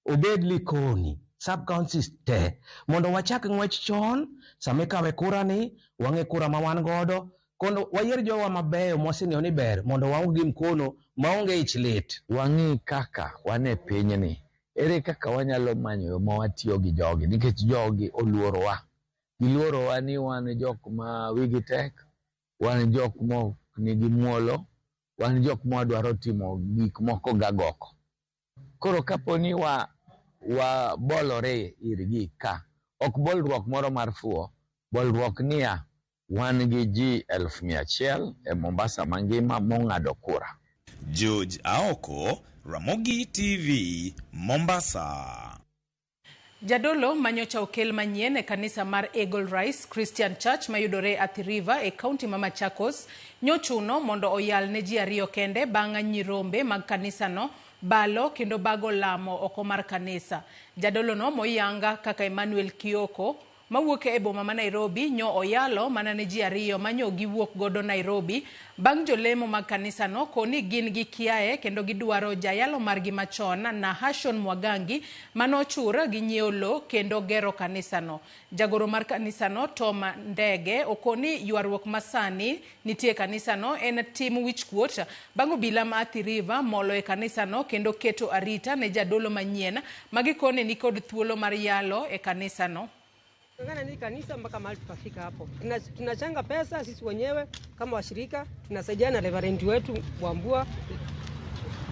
obed Likoni sub counties te mondo wachak ng'wech chon same kawe kura ni wang'e kura ma wan godo kondo wayier jowa mabeyo mwasengeyo ni ber mondo waong gi mkono maonge ich lit. Wang'i kaka wane pinyni ere kaka wanyalo manyo yo mawatiyo gi jogi nikech jogi oluorowa. Giluorowa ni wan jok ma wigi tek, wan jok mo nigi muolo, wan jok mo dwaro timo gik moko gagoko. Koro kaponi wa bolore irgi ka ok bolruok moro mar fuo, bolruok niya wan gi ji 100,000 e Mombasa mangima mong'ado kura. George Aoko, Ramogi TV, Mombasa. Jadolo manyocha okel manyien e kanisa mar Eagle Rise Christian Church mayudore Athi River e kaunti ma Machakos nyochuno mondo oyal ne ji ariyo kende bang' nyirombe mag kanisa no balo kendo bago lamo oko mar kanisa. Jadolo no moyanga kaka Emmanuel Kioko mawuok e boma ma Nairobi nyo oyalo mana ne ji ariyo manyo giwuok godo Nairobi bang' jolemo mag kanisa no koni gin gi kiae kendo gidwaro jayalo margi machon na Hashon Mwagangi manochura gi nyiolo kendo gero kanisa no. Jagoro mar kanisa no Tom Ndege okoni ywaruok masani nitie kanisa no en tim wichkuot bang' obila ma Athi River molo e kanisa no kendo keto arita ne jadolo manyien magikone ni kod thuolo mar yalo e kanisa no. Ngana ni kanisa mpaka mahali tukafika hapo. Tunachanga pesa sisi wenyewe kama washirika, tunasaidiana na reverend wetu Wambua.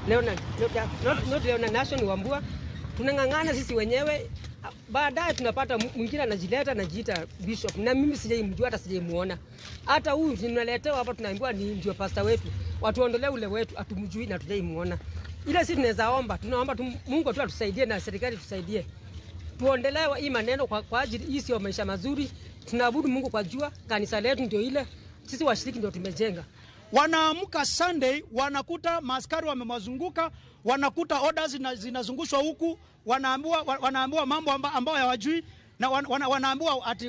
Leona Nation Wambua. Tunang'ang'ana sisi wenyewe. Baadaye tunapata mwingine anajileta anajiita bishop. Na mimi sijaimjua hata sijaimuona. Hata huyu tunaletewa hapa tunaambiwa ni ndio pastor wetu. Watuondolee ule wetu atumjui na tujaimuona. Ile sisi tunaweza omba, tunaomba Mungu tu atusaidie na serikali tusaidie. Tuondelewa hii maneno kwa ajili hii sio maisha mazuri. Tunaabudu Mungu kwa jua, kanisa letu ndio ile. Sisi washiriki ndio tumejenga. Wanaamka Sunday wanakuta maaskari wamewazunguka, wanakuta orders zinazungushwa huku, wanaambiwa mambo ambayo hawajui na wanaambiwa ati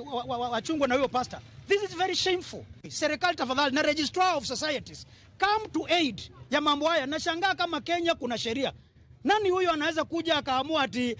wachungwe na huyo pastor. This is very shameful. Serikali tafadhali na registrar of societies come to aid ya mambo haya. Nashangaa kama Kenya kuna sheria. Nani huyo anaweza kuja akaamua ati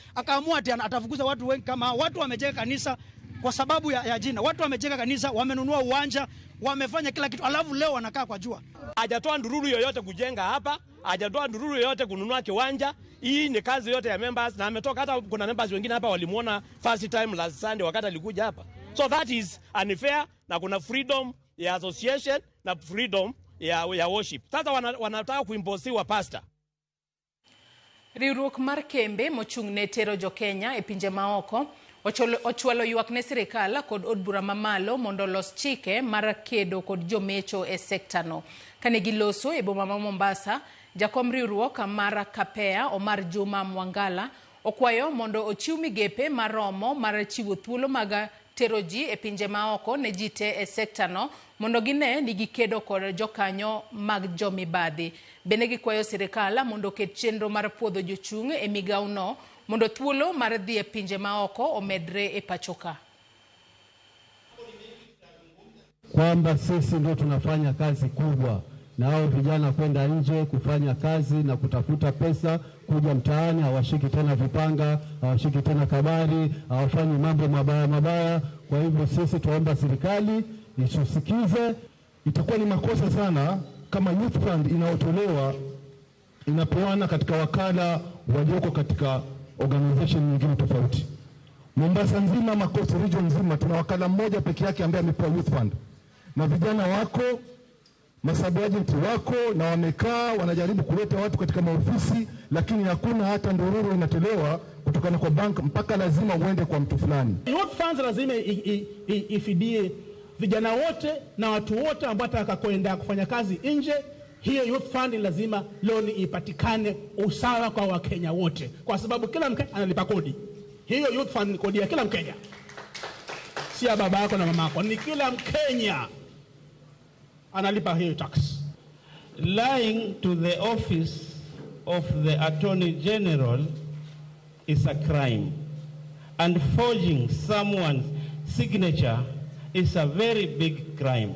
atafukuza watu wengi kama watu wamejenga kanisa kwa sababu ya jina. Watu wamejenga kanisa, wamenunua uwanja, wamefanya kila kitu, alafu leo wanakaa kwa jua. Hajatoa ndururu yoyote kujenga hapa, hajatoa ndururu yoyote kununua kiwanja. Hii ni kazi yote ya members na ametoka, hata kuna members wengine hapa walimuona first time last Sunday wakati alikuja hapa. So that is unfair na kuna freedom ya association na freedom ya worship. Sasa wanataka kuimposiwa pastor. Riwruok mar kembe mochung'ne tero jo Kenya e pinje maoko ochwalo ywak ne sirikal kod od bura mamalo mondo los chike mar kedo kod jomecho e sekta no. Kane giloso e boma ma Mombasa, jakom riwruok mar Kapea Omar Juma Mwangala okwayo mondo ochiw migepe maromo mar chiwo thuolo mag tero ji e pinje maoko ne ji te e sekta no mondo gine ni gikedo kod jokanyo mag jomibadhi. Bende gikwayo sirikal mondo ket chenro mar puodho jochung' e migawo no mondo thuolo mar dhi e pinje maoko omedre e pachoka. Kwamba sisi ndio tunafanya kazi kubwa na hao vijana kwenda nje kufanya kazi na kutafuta pesa, kuja mtaani hawashiki tena vipanga, hawashiki tena kabari, hawafanyi mambo mabaya. Kwa hivyo sisi tuomba serikali itusikize. Itakuwa ni makosa sana kama youth fund inayotolewa inapewana katika wakala walioko katika organization nyingine tofauti. Mombasa nzima, Makosi region nzima tuna wakala mmoja peke yake ambaye amepewa youth fund. Na vijana wako, masabu agent wako na wamekaa wanajaribu kuleta watu katika maofisi, lakini hakuna hata ndururu inatolewa kutokana kwa bank, mpaka lazima uende kwa mtu fulani. Youth funds lazima ifidie vijana wote na watu wote ambao wataka kwenda kufanya kazi nje. Hiyo youth fund lazima loan ipatikane usawa kwa Wakenya wote, kwa sababu kila Mkenya analipa kodi. Hiyo youth fund ni kodi ya kila Mkenya, si ya baba yako na mama yako, ni kila Mkenya analipa hiyo tax. Lying to the office of the Attorney General is a crime, and forging someone's signature is a very big crime.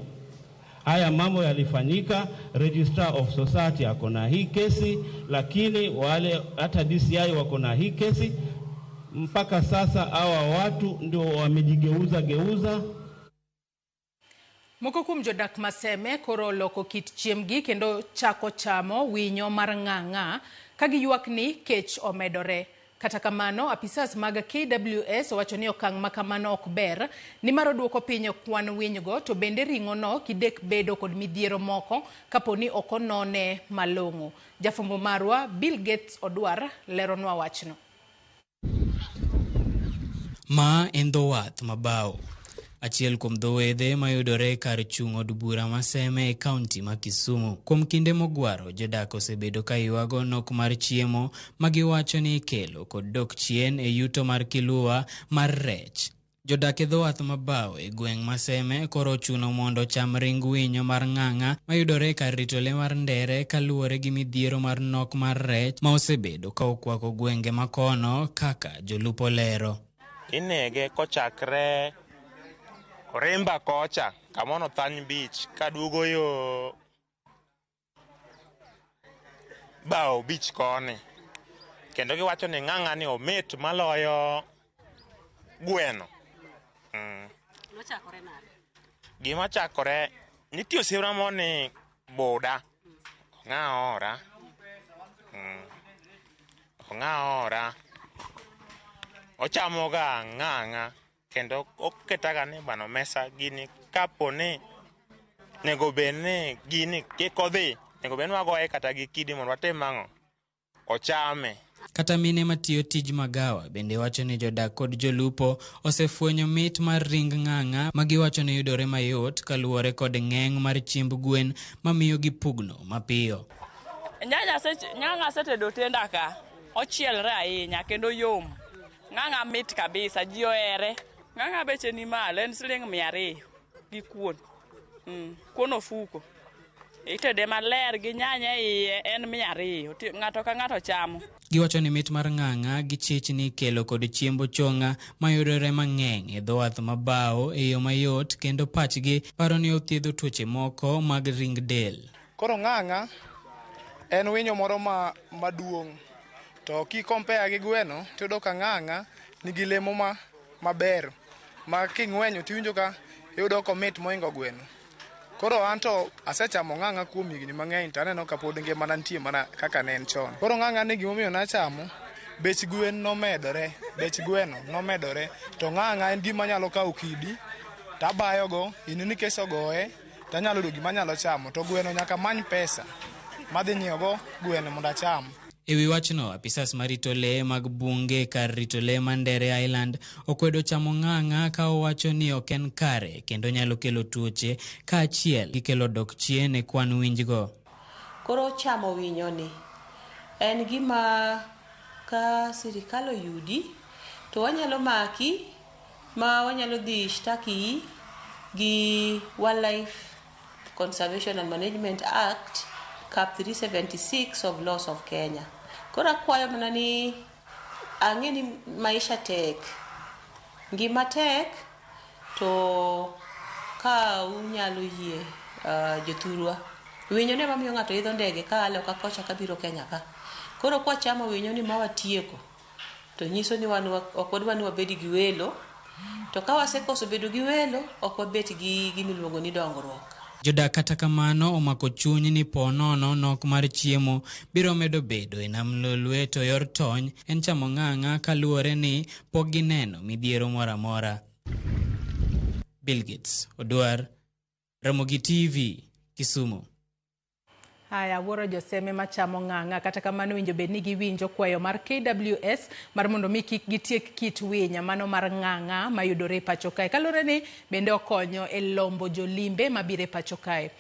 Haya mambo yalifanyika, Registrar of Society ako na hii kesi, lakini wale hata DCI wako na hii kesi. Mpaka sasa hawa watu ndio wamejigeuza. Moko kuom jodak Maseme koro loko kit chiemgi kendo chako chamo winyo mar ng'ang'a ka giyuak ni kech omedore. Kata kamano, apisas mag KWS owacho ni okang' ma kamano ok ber ni mar duoko piny kwan winygo to bende ring'ono kidek bedo kod midhiero moko kaponi ok onone malong'o. Jafwambo marwa Bill Gates Odwar leronwa wachno. Ma en dho wath Mabao, achiel kuom dho wedhe mayudore kar chung' od bura Maseme e kaunti ma Kisumu. Kuom kinde mogwaro, jodak osebedo ka ywago nok mar chiemo ma giwacho ni ikelo kod dok chien e yuto mar Kilua mar rech. Jodak e dho wath Mabao e gweng' Maseme koro ochuno mondo cham ring winyo mar ng'ang'a mayudore kar rito le mar Ndere kaluwore gi midhiero mar nok mar rech ma osebedo ka okwako gwenge makono kaka jolupo lero. Inege kochakre Orimba kocha kamono Thany Beach kaduogo yo Bao Beach koni, kendo giwacho ni ng'ang'a ni omit maloyo gweno. Gima chakore nitie osiepna moni boda ong'a ora ochamoga ng'ang'a kendo oketaga ni bano mesa gini kaponi nego bedni gini kik odhi, nego bedni wagoye kata gi kidi mondo watem ang'o ochame. Kata mine matiyo tij magawa bende wacho ni jodak kod jolupo osefwenyo mit mar ring ng'ang'a ma giwacho ni yudore mayot kaluwore kod ng'eng mar chiemb gwen mamiyo gipugno mapiyo. Ng'ang'a setedo tenda ka ochielre ahinya kendo yom. Ng'ang'a mit kabisa, ji ohere. Ng'ang'a beche ni malo, en siling 200 gi kuon. Kuon ofuko. Itede maler gi nyanya iye en 200. Ng'ato ka ng'ato chamo. Giwacho ni mit mar ng'ang'a gi chich ni kelo kod chiembo chong'a mayudore mang'eny e dho wath Mabao e yo mayot kendo pachgi paro ni othiedho tuoche moko mag ring del. Koro ng'ang'a en winyo moro maduong'. To kikompea gi gweno, tiyudo ka ng'ang'a nigi lemo maber. Ma king'wenyo tiwinjo ka iyudo komit moingo gweno. Koro anto asechamo ng'ang'a kuom higni mang'eny to aneno ka pod ngimana nitie mana kaka ne en chon. Koro ng'ang'a ni gimomiyo nachamo, bech gweno nomedore. To ng'ang'a en gima nyalo kawo kidi, tabayogo, inini keso goye, tanyalo yudo gima nyalo chamo. To gweno nyaka many pesa madhi nyiewogo gweno mondo acham. Ewi wachno, apisas marito le mag bunge kar rito le Mandere Island okwedo chamo ng'ang'a ka owacho ni ok en kare kendo nyalo kelo tuoche ka achiel gikelo dok chien e kwan winjgo. Koro chamo winyo ni en gima ka sirikal oyudi to wanyalo maki ma wanyalo dhi shtaki gi Wildlife Conservation and Management Act Cap 376 of Laws of Kenya. Kora kwayo mana ni ang'e ni maisha tek, ngima tek, to ka unyalo yie jothurwa. Winyo ne mamiyo ng'ato idho ndege ka ale oka kocha kabiro Kenya ka. Koro kwa chamo winyo ni mawatieko, to nyiso ni ok wadwa ni wabedi gi welo, to ka wasekoso bedo gi welo, ok wabet gi gimiluongo ni dongruok. Jodak kata kamano omako chuny ni ponono nok mar chiemo biro medo bedo e nam lolwe to yor tony en chamo ng'ang'a kaluwore ni pok gineno midhiero moro amora. Bill Gates Odwar, Ramogi TV, Kisumu. Haya, wuoro joseme machamo ng'ang'a kata kamano winjo bed ni giwinjo kwayo mar KWS mar mondo mi kik gitiek kit winya mano mar ng'ang'a mayudore pacho kae. Kalure ni bende okonyo e lombo jolimbe mabire pacho kae.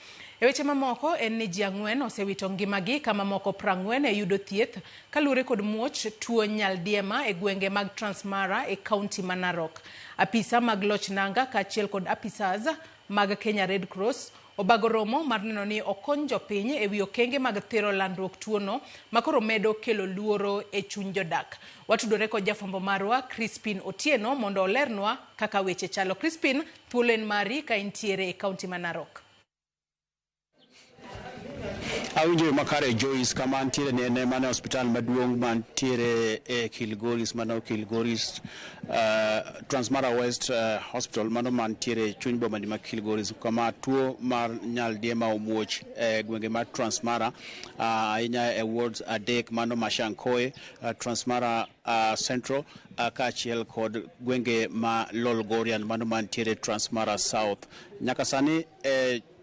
E weche mamoko en ni ji 4 osewito ngimagi kama moko 40 yudo thieth kalure kod muoch tuo nyaldiema e gwenge mag Transmara e kaunti ma Narok. Apisa mag loch nanga kaachiel kod apisas mag Kenya Red Cross Obago romo mar neno ni okony jopiny e wi okenge mag thiro landruok tuono makoro medo kelo luoro e chuny jodak. Watudore kod jafwambo marwa Crispin Otieno mondo olernwa kaka weche chalo. Crispin, thuolo en mari ka intiere e kaunti ma Narok. Awinjo makare Joyce kama antiere ne mane hospital maduong' mantiere e Kilgoris mano Kilgoris Transmara West Hospital mano mantiere chuny boma ma Kilgoris kama tuo mar nyaldiema omuoch e gwenge mar Transmara ahinya e wards adek mano Mashankoe Transmara Central kaachiel kod gwenge ma Lolgorian mano mantiere Transmara South. Nyaka sani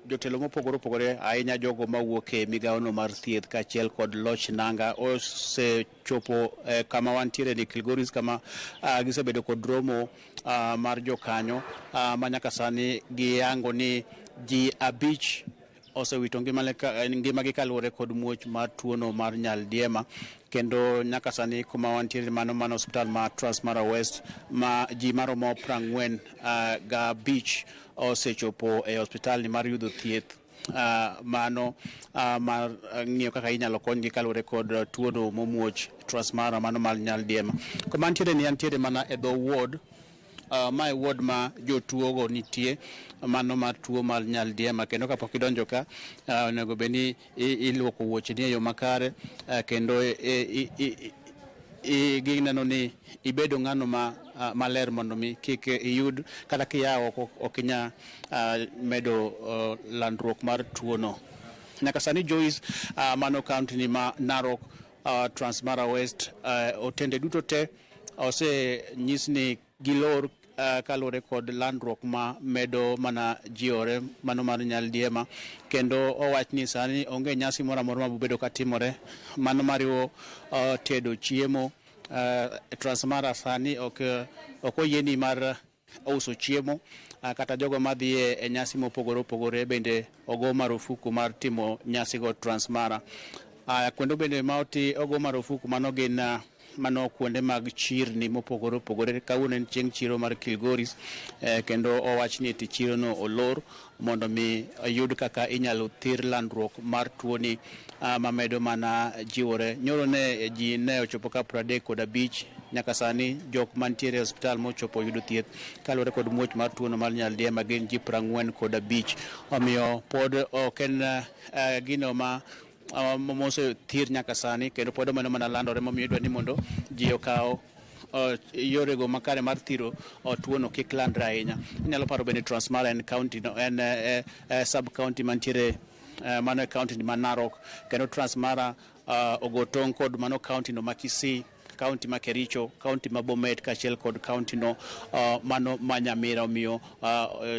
jotelo mopogore opogore ahinya jogo mawuok e migawono mar thieth kaachiel kod loch nanga osechopo kama wantiere ni Kilgoris kama gisebedo kod romo mar jokanyo ma nyaka sani giyango ni ji 5 osewito ngimagi kaluwore kod muoch mar tuono mar nyaldiema, kendo nyaka sani kuma wantiere mano hospital ma Transmara West ma ji maromo 45 osechopo e hospital ni mar yudo thieth mano mar ng'iyo kaka inyalo konygi kaluwore kod tuono momuoch Transmara mano mar nyaldiema. Kuma antiere ni antiere mana e dho ward my ward ma jotuogo nitie mano mar tuo mar nyaldiema, kendo kapok idonjo ka onego bedni iluoko wuocheni e yo makare kendo gineno ni ibedo ng'ano maler mondo mi kik iyud kata kiyawo ok inya medo landruok mar tuono. Nyaka sani Joyce mano county ni ma Narok Transmara West otende duto te osenyis ni gilor kalore kod landruok ma medo mana jiore mano mar nyaldiema, kendo owach ni sani onge nyasi moro amora mabedo katimore mano mariwo tedo chiemo. Transmara sani ok oyieni mar uso chiemo kata jogo madhi e nyasi mopogore opogore bende ogo marufuku mar timo nyasi go Transmara. Kwendo bende ma ogo marufuku mano gin mano kuonde mag chirni mopogore opogore. Kawuono en chieng' chiro mar Kilgoris kendo owach ni chiro no olor mondo mi yud kaka inyalo thir landruok mar tuoni mamedo mana jiwore. Nyoro ne ji ne ochopo ka 35 nyaka sani jok mantiere hospital mochopo yudo thieth kaluwore kod muoch mar tuono mar nyaldiema gin ji 45. Omiyo pod ok en gino ma mose thir nyaka sani, kendo pod omeno mana landore momiyo idwa ni mondo ji okaw yorego makare mar thiro tuono kik landre ahinya. Inyalo paro bende Transmara en county no en sub county mantiere mano county ma Narok, kendo Transmara ogo tong' kod mano county no ma Kisii, county ma Kericho, county ma Bomet kaachiel kod county no mano ma Nyamira. Omiyo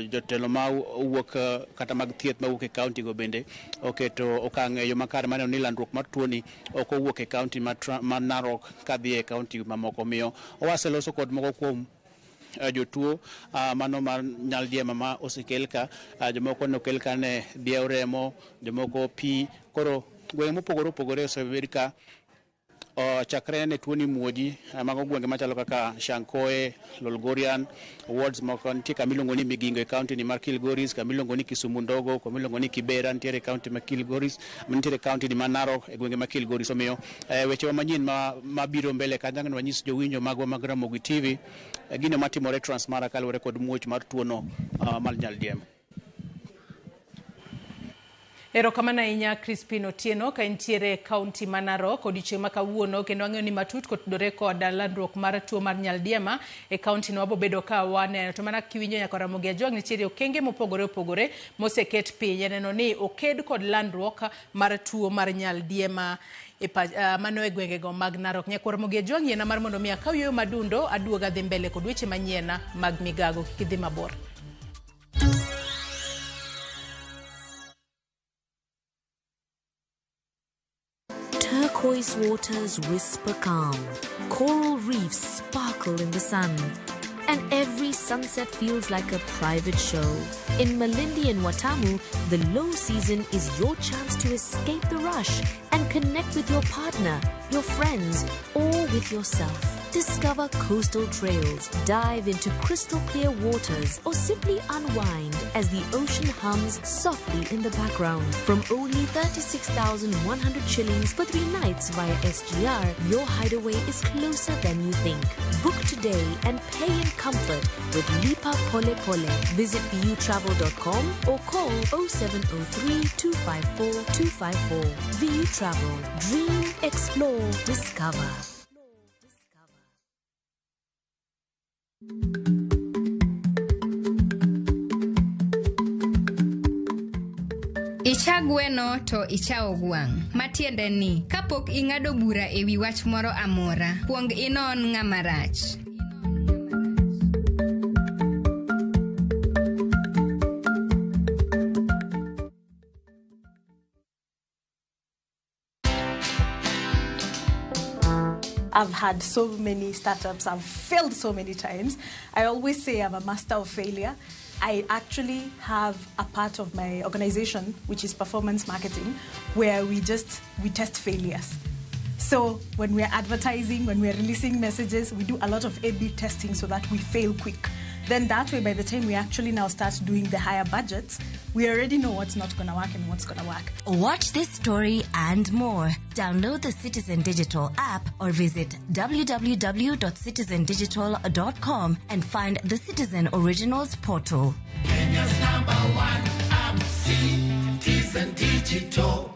jotelo ma wuok kata mag thieth ma wuok e county go bende oketo okang' e yo makare maneno ni landruok mar tuoni ok owuok e county ma Narok kadhi e county mamoko. Omiyo owaseloso kod moko kuom jotuo mano mar nyaldiema ma osekel ka, jomoko nokel ka ne diew remo, jomoko pi. Koro gwenge mopogore opogore osebed ka chakre ne tuoni muoji mago gwenge machalo kaka Shankoe, Lolgorian, wards moko nitie kamiluongo ni Migingo e county ni mar Kilgoris, kamiluongo ni Kisumu Ndogo, kamiluongo ni Kibera nitiere county ma Kilgoris, nitiere county ni ma Narok e gwenge ma Kilgoris. Omiyo weche manyien mabiro mbele kanyo wanyis jowinjo magwa mag Ramogi TV gino matimore Transmara kaluwore kod muoch mar tuono mar nyaldiema. Erokamano ahinya Crispin Otieno ka intiere kaunti ma Narok odiochieng' ma kawuono, kendo ang'eyo ni matut kotudore kod landruok mar tuo mar nyaldiema e kaunti no wabobedo ka waneno. To mana kiwinjo nyaka Ramogi Ajwang' nitiere okenge mopogore opogore moseket piny neno ni oked kod landruok mar tuo mar nyaldiema mano e gwengego mag Narok. Nyaka Ramogi Ajwang' yiena mar mondo mi akaw yo madundo aduoga dhi mbele kod weche manyiena mag migago. Kik idhi mabor. Turquoise waters whisper calm, coral reefs sparkle in the sun, and every sunset feels like a private show. In Malindi and Watamu, the low season is your chance to escape the rush and connect with your partner, your friends, or with yourself. Discover coastal trails, dive into crystal clear waters, or simply unwind as the ocean hums softly in the background. From only 36,100 shillings for 3 nights via SGR, your hideaway is closer than you think. Book today and pay in comfort with Lipa Pole Pole. Visit vutravel.com or call 0703 254 254. VU Travel. Dream, explore, discover. Icha gweno to icha ogwang. Matiende ni, kapok ing'ado bura ewi wach moro amora, kuong inon ng'ama rach. I've had so many startups. I've failed so many times. I always say I'm a master of failure. I actually have a part of my organization, which is performance marketing, where we test failures. So when we're advertising, when we're releasing messages, we do a lot of A/B testing so that we fail quick. Then that way, by the time we actually now start doing the higher budgets, we already know what's not going to work and what's going to work. Watch this story and more. Download the Citizen Digital app or visit www.citizendigital.com and find the Citizen Originals portal. Kenya's #1 app, Citizen Digital.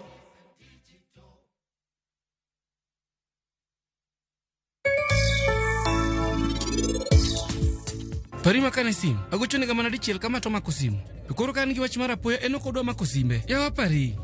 Parima kane sim, agochone kama nadichiel kama to mako sim. Koro kan gi wach mara poya eno kodwa mako simbe. Yawa pari.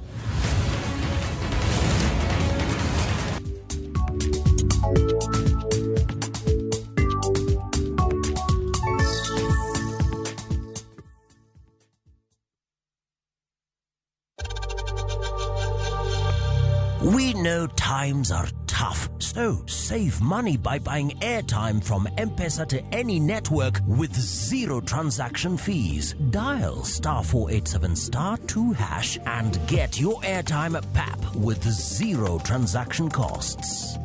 We know times are tough, so save money by buying airtime from M-Pesa to any network with 0 transaction fees. Dial *487*2# and get your airtime PAP with 0 transaction costs.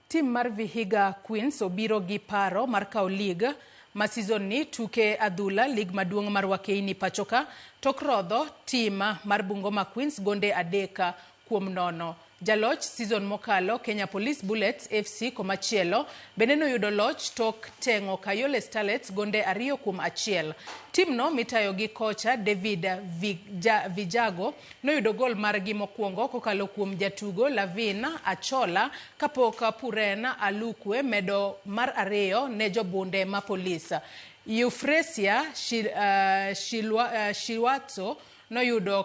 Tim mar Vihiga Queens obiro gi paro mar kawo lig ma season ni tuke adhula lig maduong' mar Wakeini pachoka tok rodho tim mar Bungoma Queens gonde 3-0. Jaloch season mokalo Kenya Police Bullets FC komachielo bende noyudo loch tok tengo Kayole Starlets gonde 2-1. Tim no mitayo gi kocha David Vijago noyudo gol margi mokwongo kokalo kuom jatugo Lavina Achola kapok Purena Alukwe medo mar 2 ne jobunde ma polisi. Eufrasia Shilwatso noyudo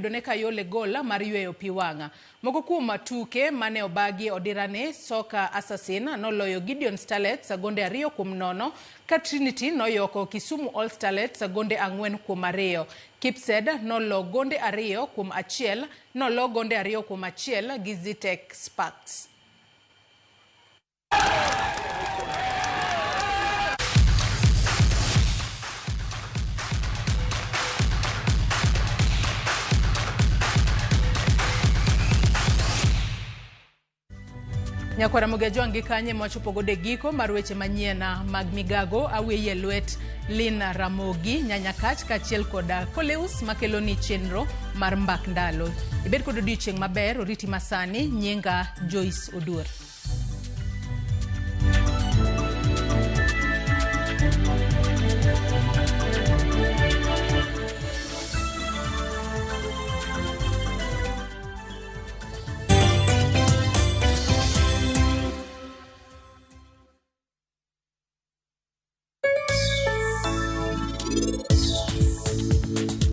ne Kayole gol mar yweyo piwanga. Moko kuom tuke mane obagi odirane Soka Assassin noloyo Gideon Starlets gonde 2-0 ka Trinity noyoko Kisumu All Starlets gonde 4-2. Kipsed nolo gonde 2-1 nolo gonde 2-1 gi Zetech Sparks. Nyakwara Mugejo angi kanye mwachopo gode giko mar weche manyiena mag migago aweye lwet Lina Ramogi nyanyakach kachiel koda Koleus makeloni chenro mar mbak ndalo. Ibed kod odiochieng' maber oriti masani nyinga Joyce Oduor.